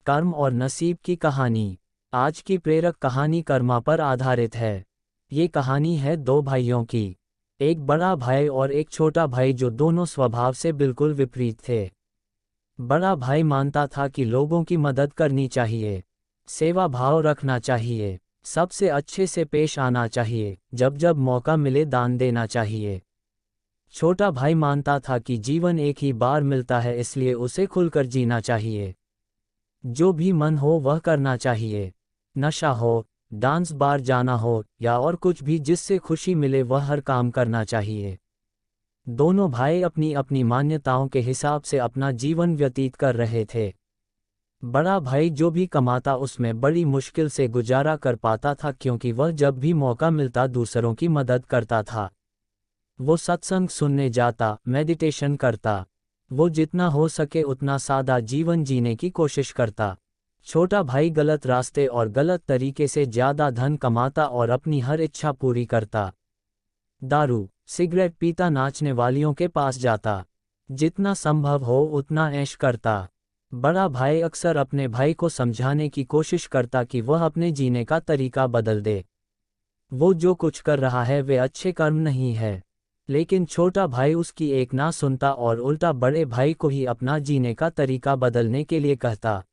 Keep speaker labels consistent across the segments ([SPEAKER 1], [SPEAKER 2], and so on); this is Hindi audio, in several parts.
[SPEAKER 1] कर्म और नसीब की कहानी। आज की प्रेरक कहानी कर्मा पर आधारित है। ये कहानी है दो भाइयों की। एक बड़ा भाई और एक छोटा भाई जो दोनों स्वभाव से बिल्कुल विपरीत थे। बड़ा भाई मानता था कि लोगों की मदद करनी चाहिए, सेवा भाव रखना चाहिए, सबसे अच्छे से पेश आना चाहिए, जब जब मौका मिले दान देना चाहिए। छोटा भाई मानता था कि जीवन एक ही बार मिलता है, इसलिए उसे खुलकर जीना चाहिए। जो भी मन हो वह करना चाहिए। नशा हो, डांस बार जाना हो या और कुछ भी जिससे खुशी मिले वह हर काम करना चाहिए। दोनों भाई अपनी अपनी मान्यताओं के हिसाब से अपना जीवन व्यतीत कर रहे थे। बड़ा भाई जो भी कमाता उसमें बड़ी मुश्किल से गुजारा कर पाता था, क्योंकि वह जब भी मौका मिलता दूसरों की मदद करता था। वो सत्संग सुनने जाता, मेडिटेशन करता। वो जितना हो सके उतना सादा जीवन जीने की कोशिश करता। छोटा भाई गलत रास्ते और गलत तरीके से ज़्यादा धन कमाता और अपनी हर इच्छा पूरी करता। दारू, सिगरेट पीता, नाचने वालियों के पास जाता। जितना संभव हो उतना ऐश करता। बड़ा भाई अक्सर अपने भाई को समझाने की कोशिश करता कि वह अपने जीने का तरीका बदल दे। वो जो कुछ कर रहा है वे अच्छे कर्म नहीं है। लेकिन छोटा भाई उसकी एक ना सुनता और उल्टा बड़े भाई को ही अपना जीने का तरीका बदलने के लिए कहता।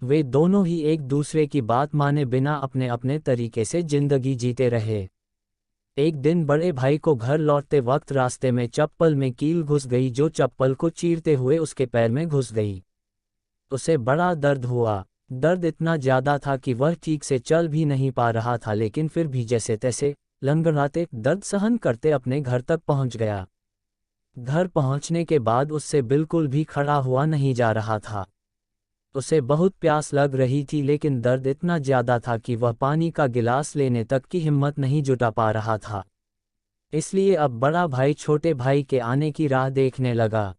[SPEAKER 1] वे दोनों ही एक दूसरे की बात माने बिना अपने अपने तरीके से जिंदगी जीते रहे। एक दिन बड़े भाई को घर लौटते वक्त रास्ते में चप्पल में कील घुस गई, जो चप्पल को चीरते हुए उसके पैर में घुस गई। उसे बड़ा दर्द हुआ। दर्द इतना ज़्यादा था कि वह ठीक से चल भी नहीं पा रहा था, लेकिन फिर भी जैसे तैसे लंगड़ाते दर्द सहन करते अपने घर तक पहुंच गया। घर पहुंचने के बाद उससे बिल्कुल भी खड़ा हुआ नहीं जा रहा था। उसे बहुत प्यास लग रही थी, लेकिन दर्द इतना ज़्यादा था कि वह पानी का गिलास लेने तक की हिम्मत नहीं जुटा पा रहा था। इसलिए अब बड़ा भाई छोटे भाई के आने की राह देखने लगा।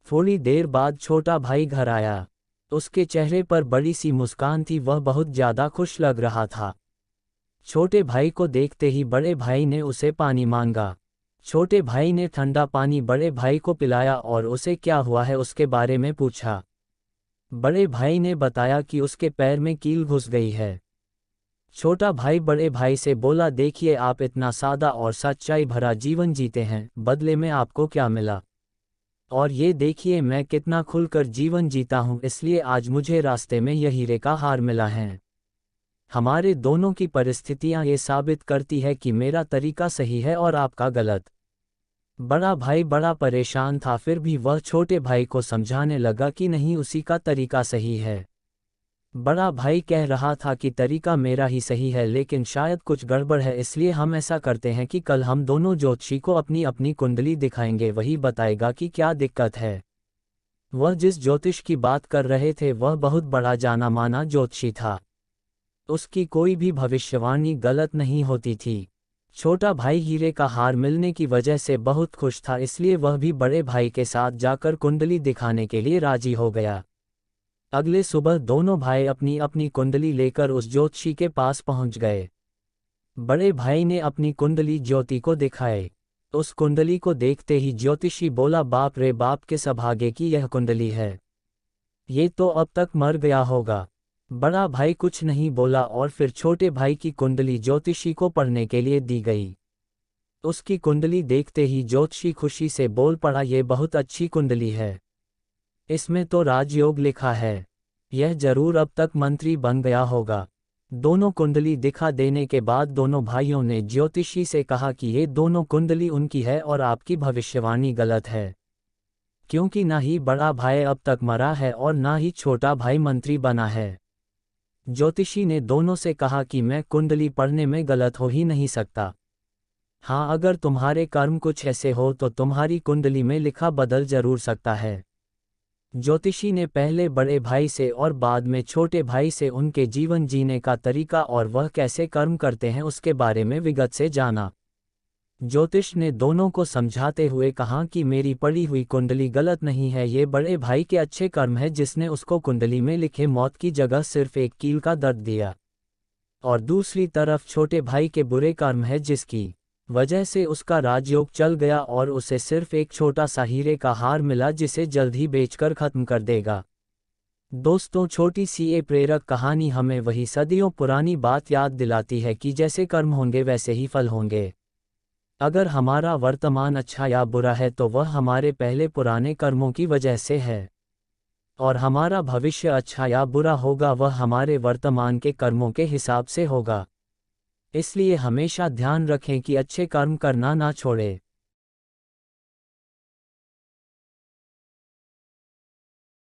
[SPEAKER 1] थोड़ी देर बाद छोटा भाई घर आया। उसके चेहरे पर बड़ी सी मुस्कान थी, वह बहुत ज़्यादा खुश लग रहा था। छोटे भाई को देखते ही बड़े भाई ने उसे पानी मांगा। छोटे भाई ने ठंडा पानी बड़े भाई को पिलाया और उसे क्या हुआ है उसके बारे में पूछा। बड़े भाई ने बताया कि उसके पैर में कील घुस गई है। छोटा भाई बड़े भाई से बोला, देखिए आप इतना सादा और सच्चाई भरा जीवन जीते हैं, बदले में आपको क्या मिला? और ये देखिए मैं कितना खुलकर जीवन जीता हूँ, इसलिए आज मुझे रास्ते में यही हीरे का हार मिला है। हमारे दोनों की परिस्थितियाँ ये साबित करती है कि मेरा तरीका सही है और आपका गलत। बड़ा भाई बड़ा परेशान था, फिर भी वह छोटे भाई को समझाने लगा कि नहीं, उसी का तरीका सही है। बड़ा भाई कह रहा था कि तरीका मेरा ही सही है, लेकिन शायद कुछ गड़बड़ है, इसलिए हम ऐसा करते हैं कि कल हम दोनों ज्योतिषी को अपनी अपनी कुंडली दिखाएंगे, वही बताएगा कि क्या दिक्कत है। वह जिस ज्योतिष की बात कर रहे थे वह बहुत बड़ा जाना माना ज्योतिषी था। उसकी कोई भी भविष्यवाणी गलत नहीं होती थी। छोटा भाई हीरे का हार मिलने की वजह से बहुत खुश था, इसलिए वह भी बड़े भाई के साथ जाकर कुंडली दिखाने के लिए राजी हो गया। अगले सुबह दोनों भाई अपनी अपनी कुंडली लेकर उस ज्योतिषी के पास पहुंच गए। बड़े भाई ने अपनी कुंडली ज्योति को दिखाई। उस कुंडली को देखते ही ज्योतिषी बोला, बाप रे बाप, किस अभागे की यह कुंडली है, ये तो अब तक मर गया होगा। बड़ा भाई कुछ नहीं बोला और फिर छोटे भाई की कुंडली ज्योतिषी को पढ़ने के लिए दी गई। उसकी कुंडली देखते ही ज्योतिषी खुशी से बोल पड़ा, ये बहुत अच्छी कुंडली है, इसमें तो राजयोग लिखा है, यह जरूर अब तक मंत्री बन गया होगा। दोनों कुंडली दिखा देने के बाद दोनों भाइयों ने ज्योतिषी से कहा कि ये दोनों कुंडली उनकी है और आपकी भविष्यवाणी गलत है, क्योंकि ना ही बड़ा भाई अब तक मरा है और ना ही छोटा भाई मंत्री बना है। ज्योतिषी ने दोनों से कहा कि मैं कुंडली पढ़ने में गलत हो ही नहीं सकता। हाँ, अगर तुम्हारे कर्म कुछ ऐसे हो तो तुम्हारी कुंडली में लिखा बदल जरूर सकता है। ज्योतिषी ने पहले बड़े भाई से और बाद में छोटे भाई से उनके जीवन जीने का तरीका और वह कैसे कर्म करते हैं उसके बारे में विगत से जाना। ज्योतिष ने दोनों को समझाते हुए कहा कि मेरी पढ़ी हुई कुंडली गलत नहीं है, ये बड़े भाई के अच्छे कर्म है जिसने उसको कुंडली में लिखे मौत की जगह सिर्फ एक कील का दर्द दिया, और दूसरी तरफ छोटे भाई के बुरे कर्म है जिसकी वजह से उसका राजयोग चल गया और उसे सिर्फ एक छोटा सा हीरे का हार मिला जिसे जल्द ही बेचकर खत्म कर देगा। दोस्तों, छोटी सी ये प्रेरक कहानी हमें वही सदियों पुरानी बात याद दिलाती है कि जैसे कर्म होंगे वैसे ही फल होंगे। अगर हमारा वर्तमान अच्छा या बुरा है तो वह हमारे पहले पुराने कर्मों की वजह से है, और हमारा भविष्य अच्छा या बुरा होगा वह हमारे वर्तमान के कर्मों के हिसाब से होगा। इसलिए हमेशा ध्यान रखें कि अच्छे कर्म करना ना छोड़ें।